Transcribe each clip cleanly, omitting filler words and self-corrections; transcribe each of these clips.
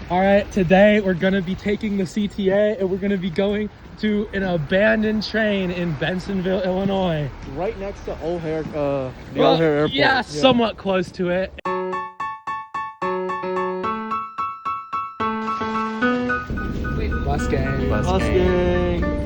All right, today we're gonna be taking the CTA and we're gonna be going to an abandoned train in Bensenville, Illinois. Right next to O'Hare, O'Hare Airport. Yeah, somewhat close to it. Mustang. Mustang.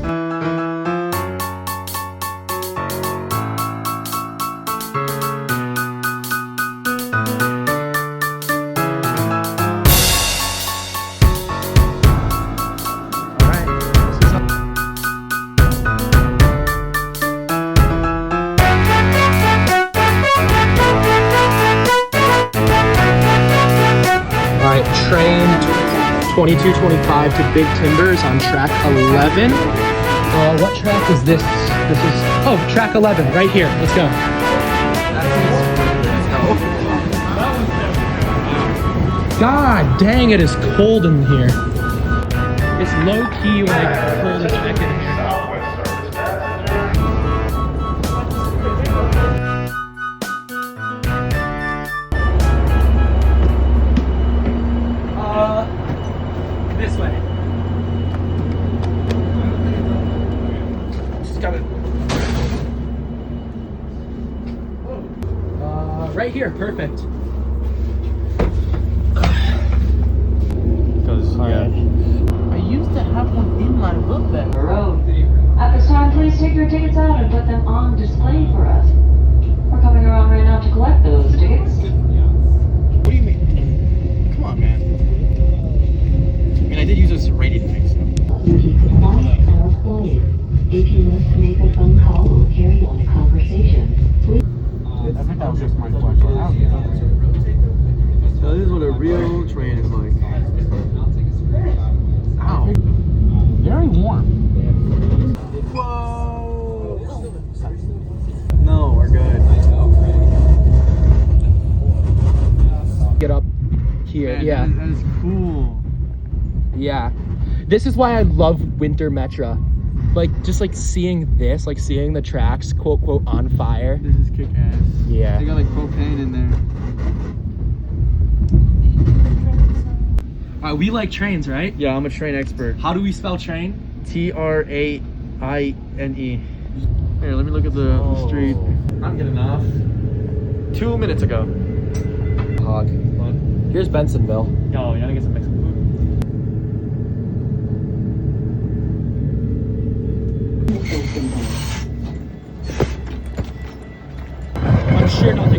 Train 2225 to Big Timbers on track 11. What track is this? This is, track 11, right here. Let's go. God dang, it is cold in here. It's low key like cold as heck in here. This way. Just got it. Right here, perfect. Because I used to have one in my book then. At this time, please take your tickets out and put them on display for us. We're coming around right now to collect those tickets. What do you mean? Come on, man. I mean, I did use this rating thing, so. If you wish to make a phone call or carry on a conversation, please. I think that was just my question. So this is what a real train is like. Ow. Very warm. Whoa. No, we're good. Get up here, Man, yeah. That is cool. Yeah. This is why I love winter Metra. Like, just like seeing this, like seeing the tracks, quote, quote, on fire. This is kick ass. Yeah. They got like propane in there. All right, we like trains, right? Yeah, I'm a train expert. How do we spell train? Traine. Here, let me look at the street. I'm getting off. 2 minutes ago. Hog. Here's Bensenville. Yo, you gotta get some Mexican food. I'm sure not